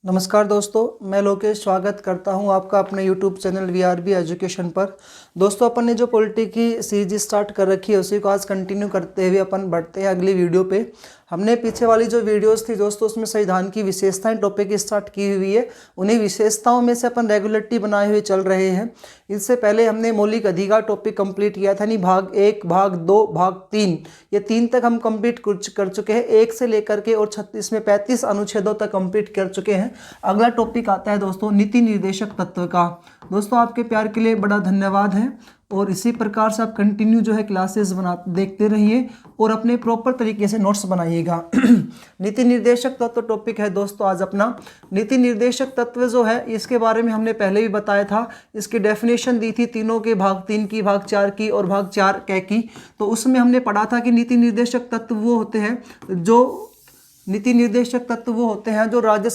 नमस्कार दोस्तों, मैं लोकेश स्वागत करता हूं आपका अपने यूट्यूब चैनल वीआरबी एजुकेशन पर। दोस्तों, अपन ने जो पॉलिटी की सीरीज स्टार्ट कर रखी है उसी को आज कंटिन्यू करते हुए अपन बढ़ते हैं अगली वीडियो पे। हमने पीछे वाली जो वीडियोस थी दोस्तों उसमें संविधान की विशेषताएं टॉपिक स्टार्ट की हुई है। उन्हीं विशेषताओं में से अपन रेगुलेटरी बनाए हुए चल रहे हैं। इससे पहले हमने मौलिक अधिकार टॉपिक कंप्लीट किया था, नहीं भाग 1, भाग 2, भाग 3, ये 3 तक हम कंप्लीट कर चुके हैं। 1 से लेकर के और 36 में 35 अनुच्छेदों तक कंप्लीट कर चुके हैं। अगला टॉपिक आता है दोस्तों नीति निर्देशक तत्व का। दोस्तों, आपके प्यार के लिए बड़ा धन्यवाद है और इसी प्रकार से आप कंटिन्यू जो है क्लासेस देखते रहिए और अपने प्रॉपर तरीके से नोट्स बनाइएगा। नीति निर्देशक तत्व टॉपिक है दोस्तों आज अपना। नीति निर्देशक तत्व जो है इसके बारे में हमने पहले भी बताया था। इसकी डेफिनेशन दी थी तीनों के, भाग 3 की, भाग 4 की और भाग 4 कै की। तो उसमें हमने पढ़ा था कि नीति निर्देशक तत्व वो होते हैं जो राज्य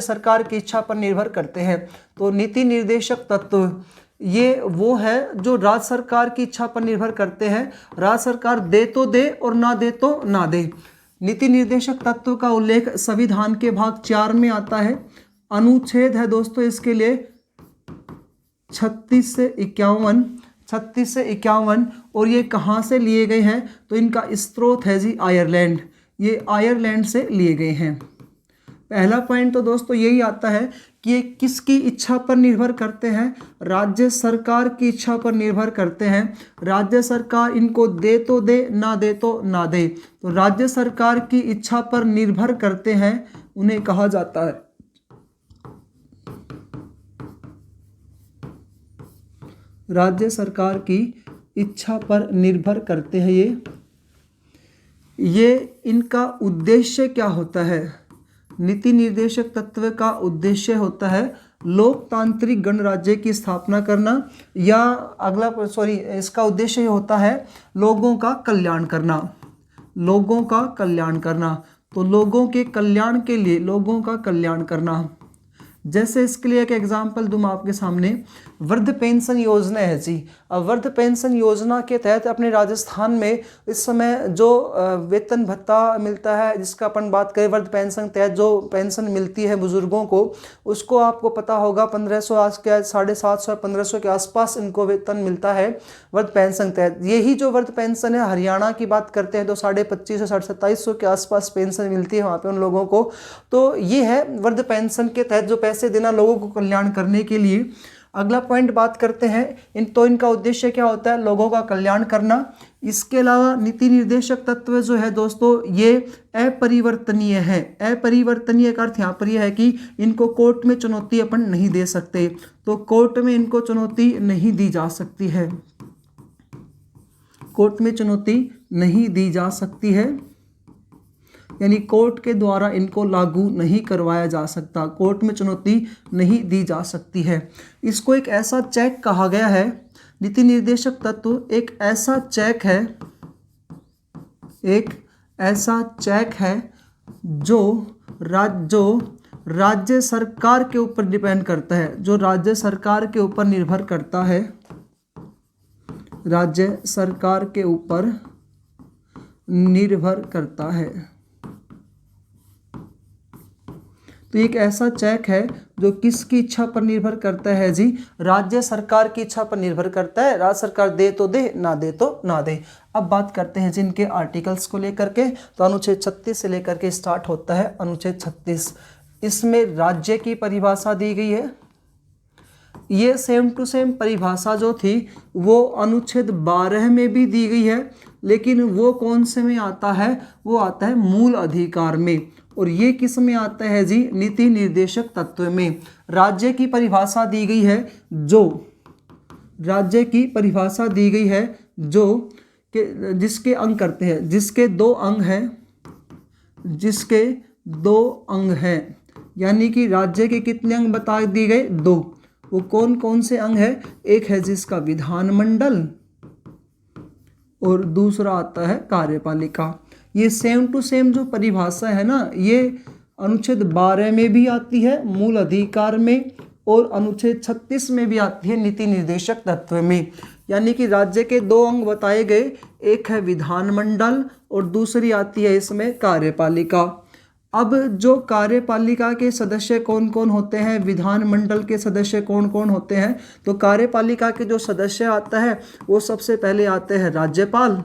सरकार की इच्छा पर निर्भर करते हैं। तो नीति निर्देशक तत्व ये वो है जो राज्य सरकार की इच्छा पर निर्भर करते हैं। राज्य सरकार दे तो दे और ना दे तो ना दे। नीति निर्देशक तत्व का उल्लेख संविधान के भाग 4 में आता है। अनुच्छेद है दोस्तों इसके लिए 36 से 51 और ये कहाँ से लिए गए हैं तो इनका स्रोत है जी आयरलैंड। ये आयरलैंड से लिए गए हैं। पहला पॉइंट तो दोस्तों यही आता है कि ये किसकी इच्छा पर निर्भर करते हैं, राज्य सरकार की इच्छा पर निर्भर करते हैं। राज्य सरकार इनको दे तो दे, ना दे तो ना दे। तो राज्य सरकार की इच्छा पर निर्भर करते हैं, उन्हें कहा जाता है राज्य सरकार की इच्छा पर निर्भर करते हैं। ये इनका उद्देश्य क्या होता है? नीति निर्देशक तत्व का उद्देश्य होता है लोकतांत्रिक गणराज्य की स्थापना करना, या इसका उद्देश्य ये होता है लोगों का कल्याण करना। तो लोगों के कल्याण के लिए लोगों का कल्याण करना। जैसे इसके लिए एक एग्जाम्पल दूँ आपके सामने, वृद्ध पेंशन योजना है जी। अब वृद्ध पेंशन योजना के तहत अपने राजस्थान में इस समय जो वेतन भत्ता मिलता है, जिसका अपन बात करें वृद्ध पेंशन के तहत जो पेंशन मिलती है बुजुर्गों को, उसको आपको पता होगा 1500 आज के 750 1500 के आसपास इनको वेतन मिलता है वृद्ध पेंशन के तहत। यही जो वृद्ध पेंशन है, हरियाणा की बात करते हैं तो 2550 से 2700 के आसपास पेंशन मिलती है वहाँ पे उन लोगों को। तो ये है वृद्ध पेंशन के तहत जो पैसे देना लोगों को कल्याण करने के लिए। अगला पॉइंट बात करते हैं इनका उद्देश्य क्या होता है, लोगों का कल्याण करना। इसके अलावा नीति निर्देशक तत्व जो है दोस्तों ये अपरिवर्तनीय है। अपरिवर्तनीय का अर्थ यहाँ पर यह है कि इनको कोर्ट में चुनौती अपन नहीं दे सकते। तो कोर्ट में इनको चुनौती नहीं दी जा सकती है। कोर्ट में चुनौती नहीं दी जा सकती है, यानी कोर्ट के द्वारा इनको लागू नहीं करवाया जा सकता। कोर्ट में चुनौती नहीं दी जा सकती है। इसको एक ऐसा चेक कहा गया है। नीति निर्देशक तत्व एक ऐसा चेक है जो राज्य सरकार के ऊपर डिपेंड करता है, जो राज्य सरकार के ऊपर निर्भर करता है। राज्य सरकार के ऊपर निर्भर करता है। तो एक ऐसा चेक है जो किसकी इच्छा पर निर्भर करता है जी, राज्य सरकार की इच्छा पर निर्भर करता है। राज्य सरकार दे तो दे, ना दे तो ना दे। अब बात करते हैं जिनके आर्टिकल्स को लेकर के। तो अनुच्छेद 36 से लेकर के स्टार्ट होता है अनुच्छेद 36। इसमें राज्य की परिभाषा दी गई है। ये सेम टू सेम परिभाषा जो थी वो अनुच्छेद 12 में भी दी गई है, लेकिन वो कौन से में आता है, वो आता है मूल अधिकार में। और ये किस में आता है जी, नीति निर्देशक तत्व में। राज्य की परिभाषा दी गई है जिसके अंग करते हैं, जिसके दो अंग हैं, यानी कि राज्य के कितने अंग बता दिए गए, 2। वो कौन कौन से अंग है, एक है जिसका विधानमंडल और दूसरा आता है कार्यपालिका। ये सेम टू सेम जो परिभाषा है ना, ये अनुच्छेद 12 में भी आती है मूल अधिकार में, और अनुच्छेद 36 में भी आती है नीति निर्देशक तत्व में। यानी कि राज्य के 2 अंग बताए गए, एक है विधानमंडल और दूसरी आती है इसमें कार्यपालिका। अब जो कार्यपालिका के सदस्य कौन कौन होते हैं, विधानमंडल के सदस्य कौन कौन होते हैं, तो कार्यपालिका के जो सदस्य आता है वो सबसे पहले आते हैं राज्यपाल,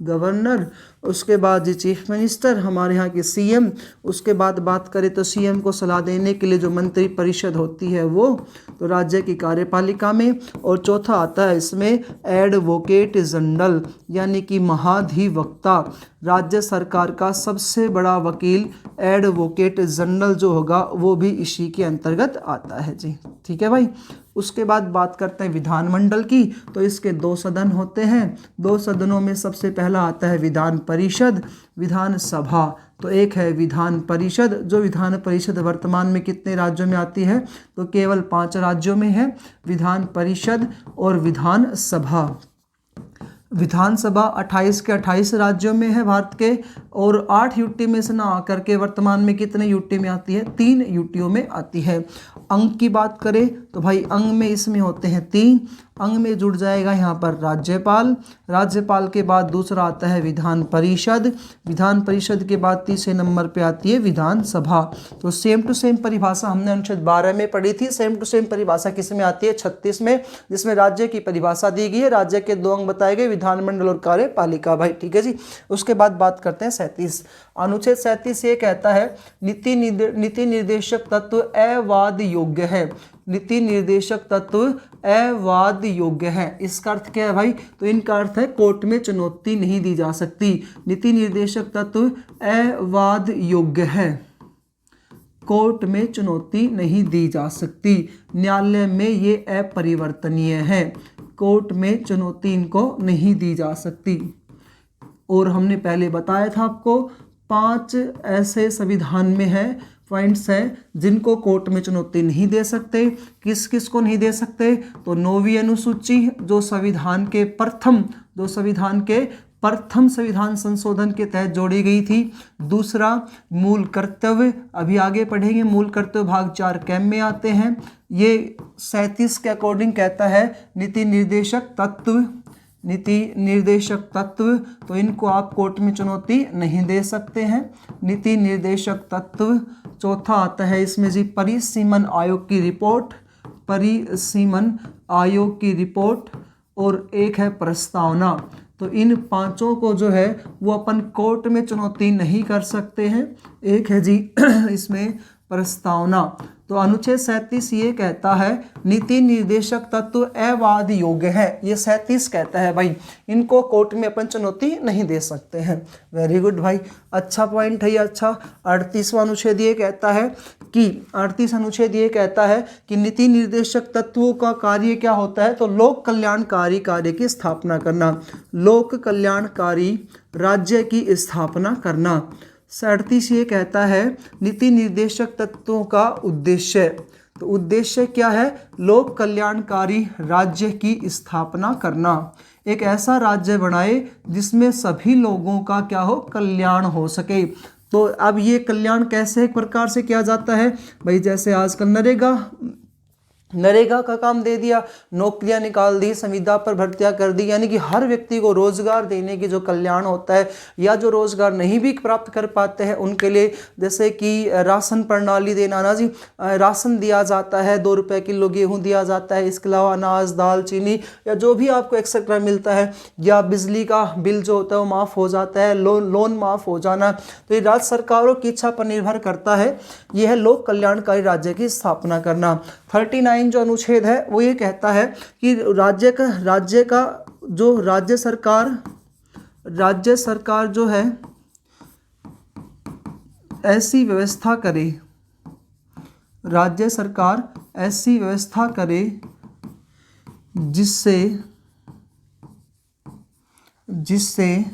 गवर्नर, उसके बाद जी चीफ मिनिस्टर, हमारे यहाँ के सीएम, उसके बाद बात करें तो सीएम को सलाह देने के लिए जो मंत्री परिषद होती है वो, तो राज्य की कार्यपालिका में। और चौथा आता है इसमें एडवोकेट जनरल, यानी कि महाधिवक्ता, राज्य सरकार का सबसे बड़ा वकील एडवोकेट जनरल जो होगा वो भी इसी के अंतर्गत आता है जी। ठीक है भाई। उसके बाद बात करते हैं विधानमंडल की, तो इसके 2 सदन होते हैं। 2 सदनों में सबसे पहला आता है विधान परिषद, विधानसभा। तो एक है विधान परिषद, जो विधान परिषद वर्तमान में कितने राज्यों में आती है, तो केवल 5 राज्यों में है विधान परिषद। और विधानसभा, विधानसभा 28 के 28 राज्यों में है भारत के, और 8 यूटी में से ना आकर के वर्तमान में कितने यूटी में आती है, 3 यूटीओं में आती है। अंक की बात करें तो भाई अंग में इसमें होते हैं 3, अंग में जुड़ जाएगा यहाँ पर राज्यपाल, राज्यपाल के बाद दूसरा आता है विधान परिषद, विधान परिषद के बाद तीसरे नंबर पे आती है विधानसभा। तो सेम टू सेम परिभाषा हमने अनुच्छेद 12 में पढ़ी थी, सेम टू सेम परिभाषा किस में आती है, 36 में, जिसमें राज्य की परिभाषा दी गई है, राज्य के 2 अंग बताए गए, विधानमंडल और कार्यपालिका भाई। ठीक है जी। उसके बाद बात करते हैं 37, अनुच्छेद 37 ये कहता है नीति निर्देशक तत्व अवाद योग्य है, नीति निर्देशक तत्व अवाद योग्य है। इसका अर्थ क्या है भाई, तो इनका अर्थ है कोर्ट में चुनौती नहीं दी जा सकती। नीति निर्देशक तत्व अवाद योग्य है, कोर्ट में चुनौती नहीं दी जा सकती, न्यायालय में ये अपरिवर्तनीय है, कोर्ट में चुनौती इनको नहीं दी जा सकती। और हमने पहले बताया था आपको 5 ऐसे संविधान में है पॉइंट्स हैं जिनको कोर्ट में चुनौती नहीं दे सकते। किस किस को नहीं दे सकते, तो 9वीं अनुसूची जो संविधान के प्रथम संविधान संशोधन के तहत जोड़ी गई थी। दूसरा मूल कर्तव्य, अभी आगे पढ़ेंगे, मूल कर्तव्य भाग 4 कैम में आते हैं। ये 37 के अकॉर्डिंग कहता है नीति निर्देशक तत्व, तो इनको आप कोर्ट में चुनौती नहीं दे सकते हैं, नीति निर्देशक तत्व। चौथा आता है इसमें जी परिसीमन आयोग की रिपोर्ट, और एक है प्रस्तावना। तो इन 5 को जो है वो अपन कोर्ट में चुनौती नहीं कर सकते हैं। एक है जी इसमें प्रस्तावना। तो अनुच्छेद 37 ये कहता है नीति निर्देशक तत्व अवाद योग्य है, ये 37 कहता है भाई, इनको कोर्ट में अपन चुनौती नहीं दे सकते हैं। वेरी गुड भाई, अच्छा पॉइंट है ये। अच्छा 38वां अनुच्छेद ये कहता है कि 38 अनुच्छेद ये कहता है कि नीति निर्देशक तत्वों का कार्य क्या होता है, तो लोक कल्याणकारी कार्य की स्थापना करना, लोक कल्याणकारी राज्य की स्थापना करना। 37 ये कहता है नीति निर्देशक तत्वों का उद्देश्य, तो उद्देश्य क्या है, लोक कल्याणकारी राज्य की स्थापना करना, एक ऐसा राज्य बनाए जिसमें सभी लोगों का क्या हो, कल्याण हो सके। तो अब ये कल्याण कैसे एक प्रकार से किया जाता है भाई, जैसे आजकल नरेगा का काम दे दिया, नौकरियां निकाल दी, संविदा पर भर्तियां कर दी, यानी कि हर व्यक्ति को रोजगार देने की जो कल्याण होता है, या जो रोजगार नहीं भी प्राप्त कर पाते हैं उनके लिए, जैसे कि राशन प्रणाली देना ना जी, राशन दिया जाता है, 2 रुपये किलो गेहूं दिया जाता है, इसके अलावा अनाज, दाल, चीनी या जो भी आपको एक्सेट्रा मिलता है, या बिजली का बिल जो होता है वो माफ़ हो जाता है, लोन माफ़ हो जाना। तो ये राज्य सरकारों की इच्छा पर निर्भर करता है, यह है लोक कल्याणकारी राज्य की स्थापना करना। 39 जो अनुच्छेद है वो ये कहता है कि राज्य का जो राज्य सरकार जो है ऐसी व्यवस्था करे, राज्य सरकार ऐसी व्यवस्था करे जिससे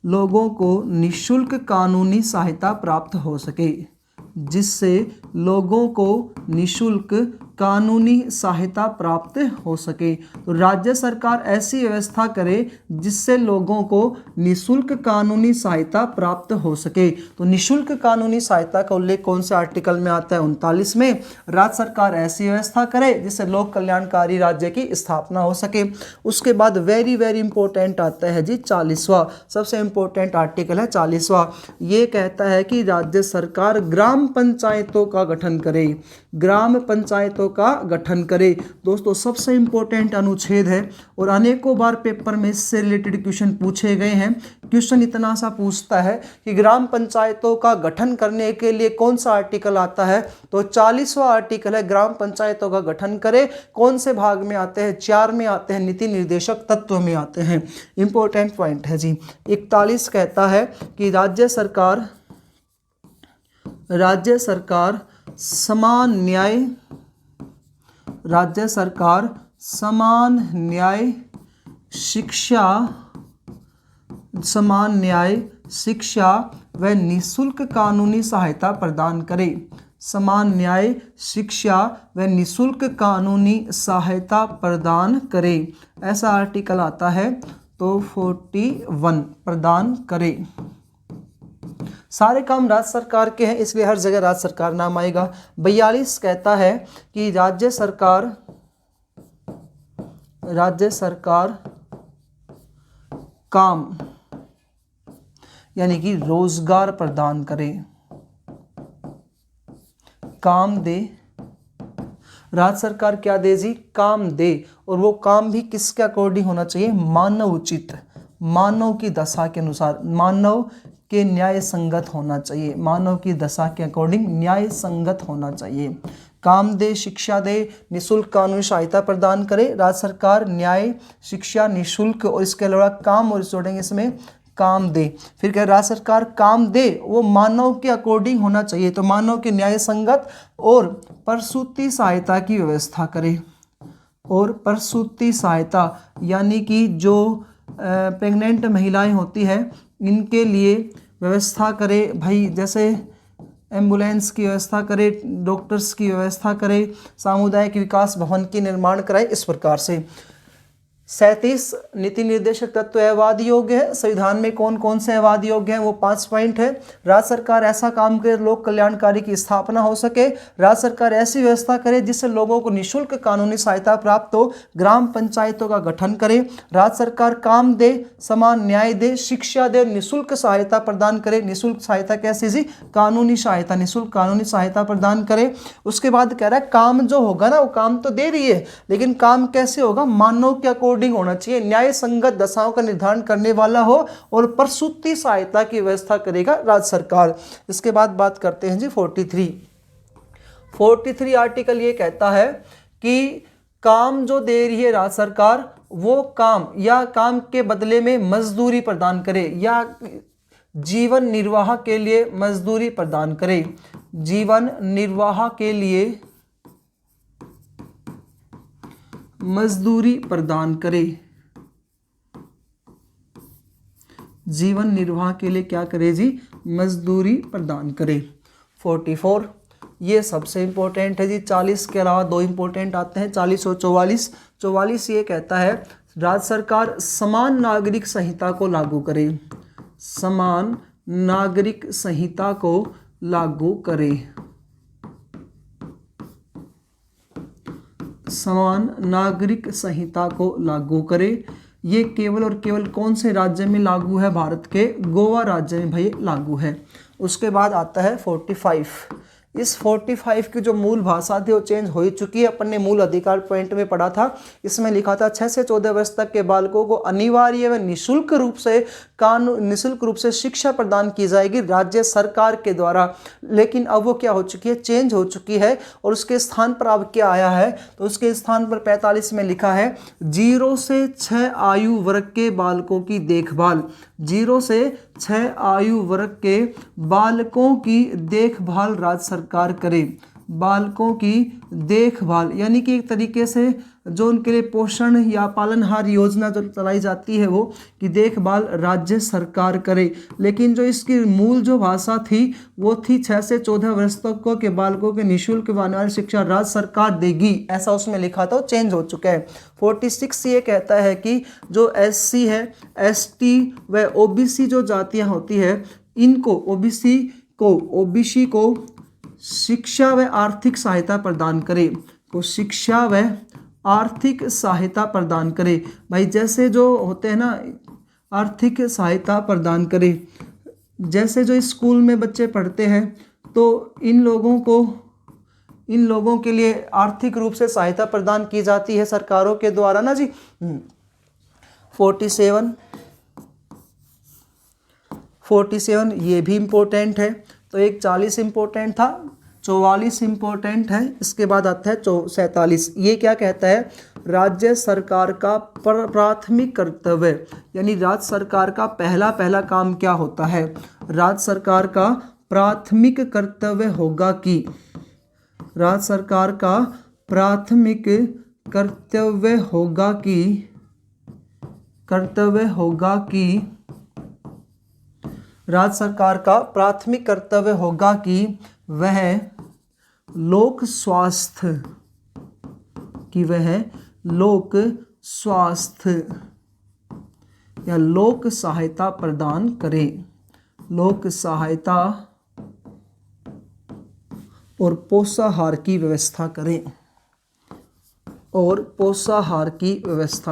लोगों को निःशुल्क कानूनी सहायता प्राप्त हो सके, जिससे लोगों को निःशुल्क कानूनी सहायता प्राप्त हो सके। तो राज्य सरकार ऐसी व्यवस्था करे जिससे लोगों को निःशुल्क कानूनी सहायता प्राप्त हो सके। तो निःशुल्क कानूनी सहायता का उल्लेख कौन से आर्टिकल में आता है? 39 में। राज्य सरकार ऐसी व्यवस्था करे जिससे लोक कल्याणकारी राज्य की स्थापना हो सके। उसके बाद वेरी वेरी इंपॉर्टेंट आता है जी 40वां, सबसे इंपॉर्टेंट आर्टिकल है 40वां। ये कहता है कि राज्य सरकार ग्राम पंचायतों का गठन करे, ग्राम पंचायतों का गठन करे। दोस्तों सबसे इंपॉर्टेंट अनुच्छेद है और अनेकों बार पेपर में इससे रिलेटेड क्वेश्चन पूछे गए हैं। क्वेश्चन इतना सा पूछता है कि ग्राम पंचायतों का गठन करने के लिए कौन सा आर्टिकल आता है? तो 40वां आर्टिकल है, ग्राम पंचायतों का गठन करे। कौन से भाग में आते हैं? 4 में आते हैं, नीति निर्देशक तत्व में आते हैं। इंपॉर्टेंट पॉइंट है जी। 41 कहता है कि राज्य सरकार समान न्याय, राज्य सरकार समान न्याय शिक्षा व निःशुल्क कानूनी सहायता प्रदान करे। समान न्याय शिक्षा व निःशुल्क कानूनी सहायता प्रदान करे, ऐसा आर्टिकल आता है। तो 41 प्रदान करे। सारे काम राज्य सरकार के हैं इसलिए हर जगह राज्य सरकार नाम आएगा। 42 कहता है कि राज्य सरकार काम यानी कि रोजगार प्रदान करे, काम दे। राज्य सरकार क्या दे जी? काम दे। और वो काम भी किसके अकॉर्डिंग होना चाहिए? मानव उचित, मानव की दशा के अनुसार, मानव के न्याय संगत होना चाहिए, मानव की दशा के अकॉर्डिंग न्याय संगत होना चाहिए। काम दे, शिक्षा दे, निःशुल्क कानूनी सहायता प्रदान करे। राज्य सरकार न्याय, शिक्षा, निःशुल्क और इसके अलावा काम और जोड़ेंगे इसमें काम दे। फिर कह राज्य सरकार काम दे, वो मानव के अकॉर्डिंग होना चाहिए, तो मानव के न्याय संगत और प्रसूति सहायता की व्यवस्था करे। और प्रसूति सहायता यानी कि जो प्रेग्नेंट महिलाएं होती है इनके लिए व्यवस्था करे भाई, जैसे एम्बुलेंस की व्यवस्था करे, डॉक्टर्स की व्यवस्था करे, सामुदायिक विकास भवन की निर्माण कराए, इस प्रकार से। 37 नीति निर्देशक तत्व अवैध योग्य है। संविधान में कौन कौन से अवैध योग्य हैं? वो 5 पॉइंट है। राज्य सरकार ऐसा काम करे लोक कल्याणकारी की स्थापना हो सके। राज्य सरकार ऐसी व्यवस्था करे जिससे लोगों को निःशुल्क कानूनी सहायता प्राप्त हो। ग्राम पंचायतों का गठन करे। राज्य सरकार काम दे, समान न्याय दे, शिक्षा दे, निःशुल्क सहायता प्रदान करे। निःशुल्क सहायता कैसे जी? कानूनी सहायता, निःशुल्क कानूनी सहायता प्रदान करे। उसके बाद कह रहा है काम जो होगा ना, वो काम तो दे रही है लेकिन काम कैसे होगा? मानव के अकॉर्डिंग होना चाहिए, न्याय संगत दशाओं का निर्धारण करने वाला हो और प्रसूति सहायता की व्यवस्था करेगा राज्य सरकार। इसके बाद बात करते हैं जी 43 आर्टिकल ये कहता है कि काम जो दे रही है राज्य सरकार वो काम या काम के बदले में मजदूरी प्रदान करे या जीवन निर्वाह के लिए मजदूरी प्रदान करे। जीवन निर्वाह के लिए मजदूरी प्रदान करे। जीवन निर्वाह के लिए क्या करे जी? मजदूरी प्रदान करे। 44 ये सबसे इंपॉर्टेंट है जी। 40 के अलावा 2 इंपॉर्टेंट आते हैं, 40 और 44। 44 ये कहता है राज्य सरकार समान नागरिक संहिता को लागू करे। समान नागरिक संहिता को लागू करे। समान नागरिक संहिता को लागू करे। ये केवल और केवल कौन से राज्य में लागू है? भारत के गोवा राज्य में भाई लागू है। उसके बाद आता है 45। इस 45 की जो मूल भाषा थी वो चेंज हो ही चुकी है। अपन ने मूल अधिकार पॉइंट में पढ़ा था, इसमें लिखा था 6 से 14 वर्ष तक के बालकों को अनिवार्य व निःशुल्क रूप से शिक्षा प्रदान की जाएगी राज्य सरकार के द्वारा। लेकिन अब वो क्या हो चुकी है? चेंज हो चुकी है। और उसके स्थान पर अब क्या आया है? तो उसके स्थान पर 45 में लिखा है 0 से 6 आयु वर्ग के बालकों की देखभाल। 0 से 6 आयु वर्ग के बालकों की देखभाल राज्य सरकार करे। बालकों की देखभाल, यानी कि एक तरीके से जो उनके लिए पोषण या पालनहार योजना जो चलाई जाती है वो कि देखभाल राज्य सरकार करे। लेकिन जो इसकी मूल जो भाषा थी वो थी 6 से 14 वर्ष तक के बालकों के निःशुल्क आने वाली शिक्षा राज्य सरकार देगी, ऐसा उसमें लिखा था, वो चेंज हो चुका है। 46 ये कहता है कि जो SC है, ST व OBC जो जातियां होती है इनको ओबीसी को शिक्षा व आर्थिक सहायता प्रदान करे, को शिक्षा व आर्थिक सहायता प्रदान करे। भाई जैसे जो होते हैं ना आर्थिक सहायता प्रदान करे, जैसे जो स्कूल में बच्चे पढ़ते हैं तो इन लोगों के लिए आर्थिक रूप से सहायता प्रदान की जाती है सरकारों के द्वारा ना जी। 47 ये भी इम्पोर्टेंट है, तो एक 40 इम्पोर्टेंट था, 44 इम्पोर्टेंट है, इसके बाद आता है 47। ये क्या कहता है, राज्य सरकार का प्राथमिक कर्तव्य, यानी राज्य सरकार का पहला काम क्या होता है, राज्य सरकार का प्राथमिक कर्तव्य होगा कि राज्य सरकार का प्राथमिक कर्तव्य होगा कि वह लोक स्वास्थ्य या लोक सहायता प्रदान करे, लोक सहायता और पोषाहार की व्यवस्था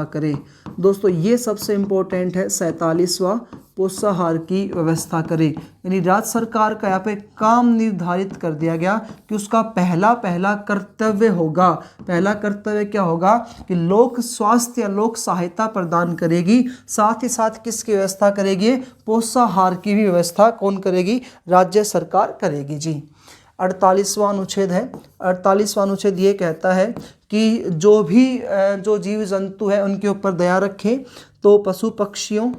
करें, दोस्तों ये सबसे इम्पोर्टेंट है। 47वां पोषाहार की व्यवस्था करे, यानी राज्य सरकार का यहाँ पे काम निर्धारित कर दिया गया कि उसका पहला कर्तव्य होगा, पहला कर्तव्य क्या होगा कि लोक स्वास्थ्य या लोक सहायता प्रदान करेगी, साथ ही साथ किसकी व्यवस्था करेगी, पोषाहार की भी व्यवस्था कौन करेगी, राज्य सरकार करेगी जी। 48वां अनुच्छेद है, 48वां अनुच्छेद ये कहता है कि जो जीव जंतु है उनके ऊपर दया रखें, तो पशु पक्षियों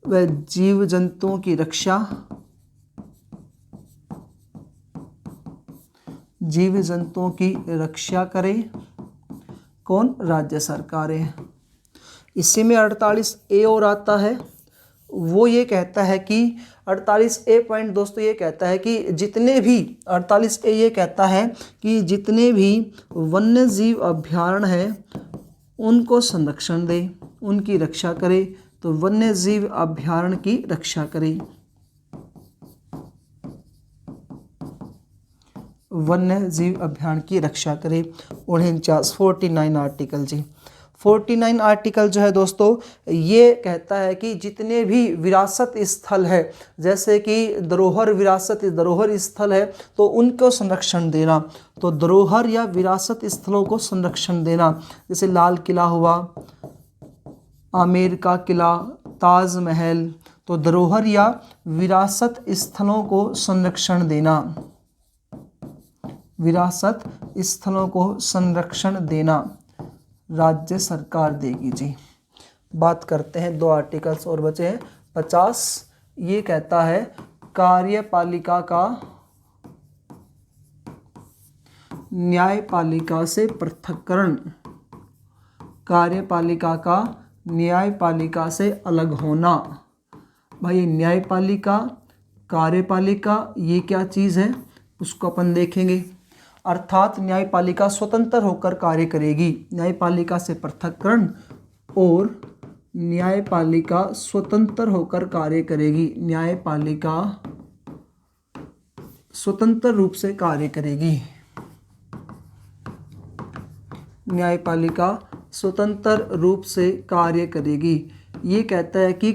व जीव जंतुओं की रक्षा करे कौन, राज्य सरकारें। इसी में 48A और आता है, वो ये कहता है कि 48A पॉइंट दोस्तों ये कहता है कि जितने भी 48A ये कहता है कि जितने भी वन्य जीव अभयारण्य हैं उनको संरक्षण दे, उनकी रक्षा करे, तो वन्य जीव अभयारण्य की रक्षा करे, वन्य जीव अभयारण्य की रक्षा करे। 49 आर्टिकल जी, 49 आर्टिकल जो है दोस्तों ये कहता है कि जितने भी विरासत स्थल है, जैसे कि धरोहर स्थल है तो उनको संरक्षण देना, तो धरोहर या विरासत स्थलों को संरक्षण देना, जैसे लाल किला हुआ, आमेर का किला, ताजमहल, तो धरोहर या विरासत स्थलों को संरक्षण देना, विरासत स्थलों को संरक्षण देना राज्य सरकार देगी जी। बात करते हैं 2 आर्टिकल्स और बचे हैं। 50 ये कहता है कार्यपालिका का न्यायपालिका से पृथक्करण, कार्यपालिका का न्यायपालिका से अलग होना। भाई न्यायपालिका कार्यपालिका ये क्या चीज़ है उसको अपन देखेंगे, अर्थात न्यायपालिका स्वतंत्र होकर कार्य करेगी, न्यायपालिका से पृथक्करण और न्यायपालिका स्वतंत्र होकर कार्य करेगी, न्यायपालिका स्वतंत्र रूप से कार्य करेगी, न्यायपालिका स्वतंत्र रूप से कार्य करेगी। ये कहता है कि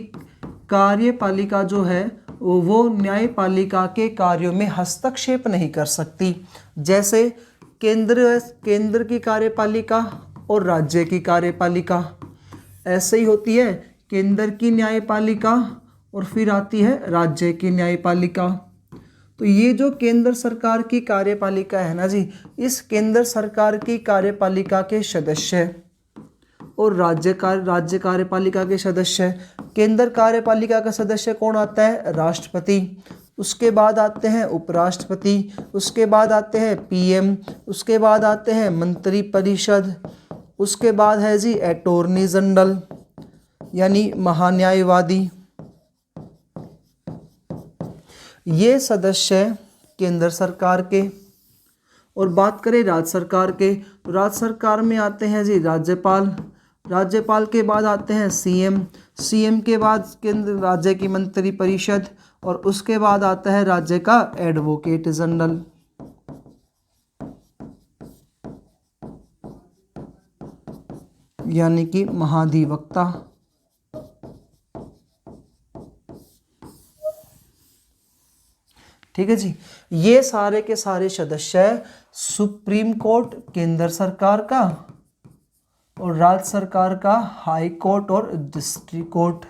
कार्यपालिका जो है वो न्यायपालिका के कार्यों में हस्तक्षेप नहीं कर सकती, जैसे केंद्र की कार्यपालिका और राज्य की कार्यपालिका ऐसे ही होती है, केंद्र की न्यायपालिका और फिर आती है राज्य की न्यायपालिका। तो ये जो केंद्र सरकार की कार्यपालिका है ना जी, इस केंद्र सरकार की कार्यपालिका के सदस्य और राज्य कार्यपालिका के सदस्य। केंद्र कार्यपालिका का सदस्य कौन आता है? राष्ट्रपति। उसके बाद आते हैं उपराष्ट्रपति, उसके बाद आते हैं पीएम, उसके बाद आते हैं मंत्रिपरिषद, उसके बाद है जी अटॉर्नी जनरल यानी महान्यायवादी। ये सदस्य केंद्र सरकार के। और बात करें राज्य सरकार के, तो राज्य सरकार में आते हैं जी राज्यपाल, राज्यपाल के बाद आते हैं सीएम, सीएम के बाद केंद्र राज्य की मंत्रिपरिषद, और उसके बाद आता है राज्य का एडवोकेट जनरल। यानी कि महाधिवक्ता। ठीक है जी। ये सारे के सारे सदस्य सुप्रीम कोर्ट केंद्र सरकार का और राज्य सरकार का हाई कोर्ट और डिस्ट्रिक्ट कोर्ट।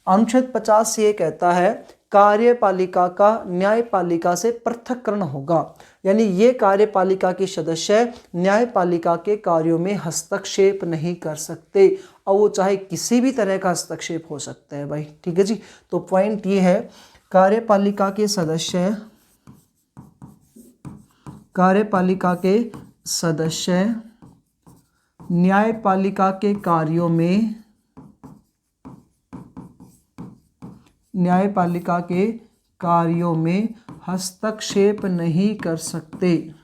अनुच्छेद 50 ये कहता है कार्यपालिका का न्यायपालिका से पृथक्करण होगा, यानी ये कार्यपालिका के सदस्य न्यायपालिका के कार्यों में हस्तक्षेप नहीं कर सकते, और वो चाहे किसी भी तरह का हस्तक्षेप हो सकता है भाई। ठीक है जी। तो पॉइंट ये है कार्यपालिका के सदस्य न्यायपालिका के कार्यों में हस्तक्षेप नहीं कर सकते,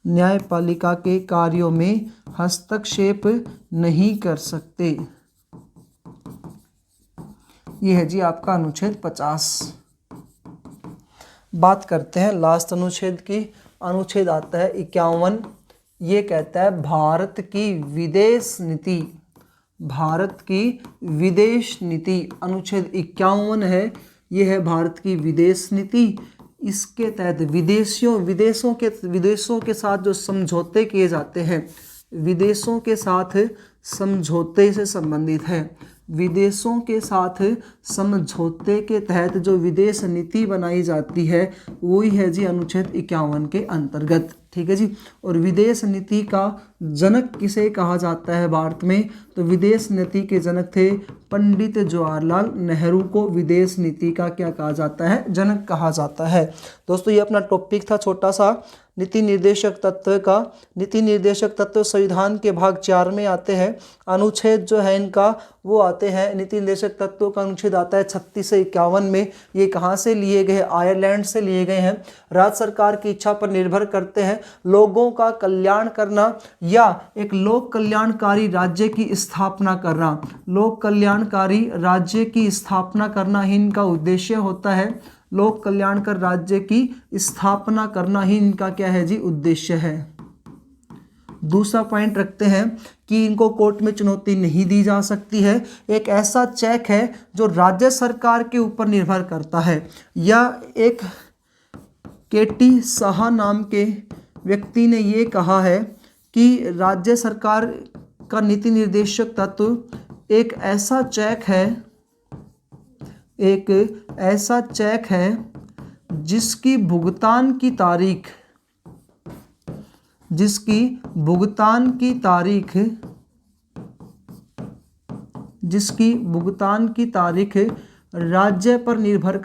न्यायपालिका के कार्यों में हस्तक्षेप नहीं कर सकते। ये है जी आपका अनुच्छेद 50। बात करते हैं लास्ट अनुच्छेद की। अनुच्छेद आता है 51। ये कहता है भारत की विदेश नीति, भारत की विदेश नीति। अनुच्छेद 51 है, ये है भारत की विदेश नीति। इसके तहत विदेशों के साथ जो समझौते किए जाते हैं, विदेशों के साथ समझौते से संबंधित है। विदेशों के साथ समझौते के तहत जो विदेश नीति बनाई जाती है वही है जी अनुच्छेद 51 के अंतर्गत। ठीक है जी। और विदेश नीति का जनक किसे कहा जाता है भारत में? तो विदेश नीति के जनक थे पंडित जवाहरलाल नेहरू को विदेश नीति का क्या कहा जाता है? जनक कहा जाता है। दोस्तों ये अपना टॉपिक था छोटा सा नीति निर्देशक तत्व का। नीति निर्देशक तत्व संविधान के भाग 4 में आते हैं। अनुच्छेद जो है इनका वो आते हैं, नीति निर्देशक तत्वों का अनुच्छेद आता है 36 से 51 में। ये कहाँ से लिए गए? आयरलैंड से लिए गए हैं। राज्य सरकार की इच्छा पर निर्भर करते हैं। लोगों का कल्याण करना या एक लोक कल्याणकारी राज्य की स्थापना करना, लोक कल्याणकारी राज्य की स्थापना करना ही इनका उद्देश्य होता है। लोक कल्याणकर राज्य की स्थापना करना ही इनका क्या है जी? उद्देश्य है। दूसरा पॉइंट रखते हैं कि इनको कोर्ट में चुनौती नहीं दी जा सकती है। एक ऐसा चेक है जो राज्य सरकार के ऊपर निर्भर करता है, या एक केटी साहा नाम के व्यक्ति ने ये कहा है कि राज्य सरकार का नीति निर्देशक तत्व एक ऐसा चेक है जिसकी भुगतान की तारीख राज्य पर निर्भर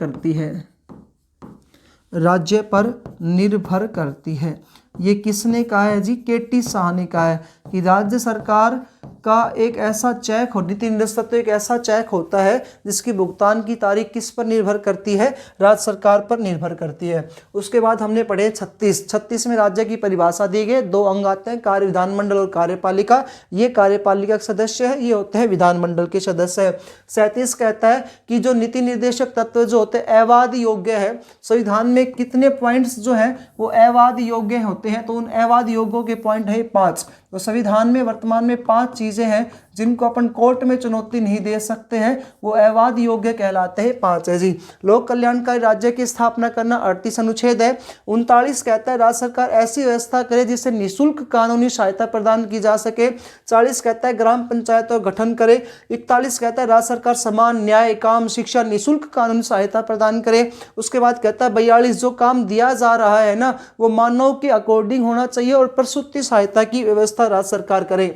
करती है। ये किसने कहा है जी? केटी शाह ने कहा है कि राज्य सरकार का एक ऐसा चेक हो, नीति निर्देशक तत्व एक ऐसा चेक होता है जिसकी भुगतान की तारीख किस पर निर्भर करती है? राज्य सरकार पर निर्भर करती है। उसके बाद हमने पढ़े 36 में राज्य की परिभाषा दी गई। 2 अंग आते हैं, कार्य विधानमंडल और कार्यपालिका। ये कार्यपालिका के सदस्य है, ये होते हैं विधानमंडल के सदस्य। 37 कहता है कि जो नीति निर्देशक तत्व जो होते हैं अवाद योग्य है। संविधान में कितने पॉइंट्स जो है वो अवाद योग्य होते हैं, तो उन अवाद योग्यों के पॉइंट है 5। तो संविधान में वर्तमान में 5 चीजें हैं जिनको अपन कोर्ट में चुनौती नहीं दे सकते हैं वो अवैध योग्य कहलाते हैं। 5 है जी लोक कल्याणकारी राज्य की स्थापना करना। 38 अनुच्छेद है। 39 कहता है राज्य सरकार ऐसी व्यवस्था करे जिससे निःशुल्क कानूनी सहायता प्रदान की जा सके। 40 कहता है ग्राम पंचायतों का गठन करे। 41 कहता है राज्य सरकार समान न्याय, काम, शिक्षा, निःशुल्क कानूनी सहायता प्रदान करे। उसके बाद कहता है 42 जो काम दिया जा रहा है ना वो मानव के अकॉर्डिंग होना चाहिए और प्रसूति सहायता की व्यवस्था राज्य सरकार करे।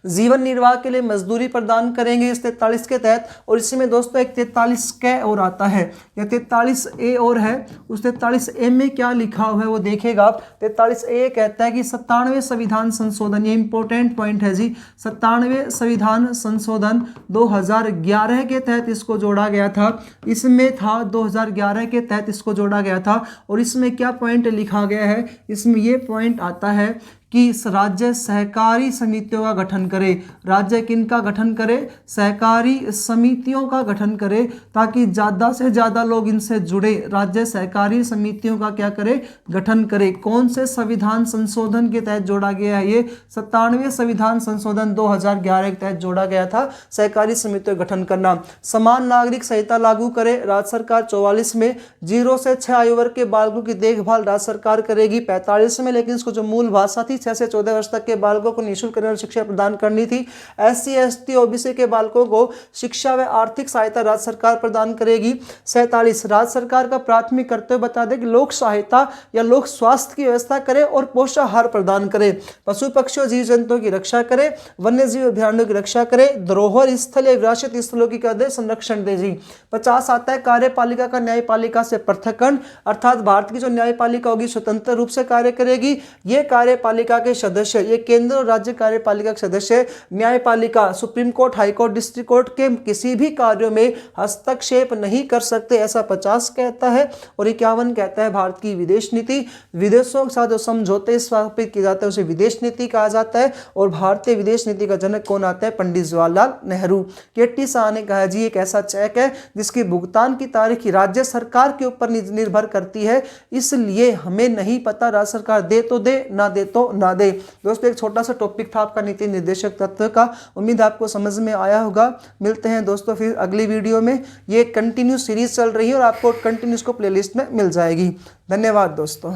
जीवन निर्वाह के लिए मजदूरी प्रदान करेंगे इस 43 के तहत। और इसमें दोस्तों एक 43 क और आता है या 43 ए और है। उस 43 ए में क्या लिखा हुआ है वो देखेगा आप। 43 ए कहता है कि 97वें संविधान संशोधन, ये इंपॉर्टेंट पॉइंट है जी, 97वें संविधान संशोधन 2011 के तहत इसको जोड़ा गया था। इसमें था 2011 के तहत इसको जोड़ा गया था। और इसमें क्या पॉइंट लिखा गया है, इसमें ये पॉइंट आता है कि राज्य सहकारी समितियों का गठन करे। राज्य किनका गठन करे? सहकारी समितियों का गठन करे ताकि ज़्यादा से ज़्यादा लोग इनसे जुड़े। राज्य सहकारी समितियों का क्या करे? गठन करे। कौन से संविधान संशोधन के तहत जोड़ा गया है? ये 97वें संविधान संशोधन 2011 के तहत जोड़ा गया था सहकारी समितियों का गठन करना। समान नागरिक संहिता लागू करे राज्य सरकार। 44 में 0 से 6 आयु वर्ग के बालकों की देखभाल राज्य सरकार करेगी। 45 में लेकिन इसको जो मूल भाषा थी 6 से 14 वर्ष तक के बालकों को निःशुल्क शिक्षा प्रदान करनी थी। SC ST OBC के बालकों को शिक्षा व आर्थिक सहायता राज्य सरकार प्रदान करेगी। 47 राज्य सरकार का प्राथमिक कर्तव्य बता दें कि लोक सहायता या लोक स्वास्थ्य की व्यवस्था करे और पोषाहार प्रदान करे। पशु पक्षियों जीव जंतुओं की रक्षा करे। वन्य जीव अभयारण्यों की रक्षा करे। धरोहर स्थल या विरासत स्थलों की कर दे संरक्षण दे जी। 50 आता है कार्यपालिका का न्यायपालिका से पृथक्करण, अर्थात भारत की जो न्यायपालिका होगी स्वतंत्र रूप से कार्य करेगी। ये कार्यपालिका के सदस्य, ये केंद्र और राज्य कार्यपालिका के सदस्य न्यायपालिका, supreme court, high court, district court के किसी भी कार्यों में हस्तक्षेप नहीं कर सकते, ऐसा 50 कहता है। और 51 कहता है भारत की विदेश नीति, विदेशों के साथ जो समझौते स्थापित किए जाते हैं उसे विदेश नीति कहा जाता है। और भारतीय विदेश नीति का जनक कौन आता है? पंडित जवाहरलाल नेहरू। केटी शाह ने कहा जी एक ऐसा चेक है जिसकी भुगतान की तारीख राज्य सरकार के ऊपर निर्भर करती है, इसलिए हमें नहीं पता राज्य सरकार दे तो दे, ना दे तो ना दे। दोस्तों एक छोटा सा टॉपिक था आपका नीति निर्देशक तत्व का, उम्मीद आपको समझ में आया होगा। मिलते हैं दोस्तों फिर अगली वीडियो में। ये कंटिन्यू सीरीज चल रही है और आपको कंटिन्यू इसको प्लेलिस्ट में मिल जाएगी। धन्यवाद दोस्तों।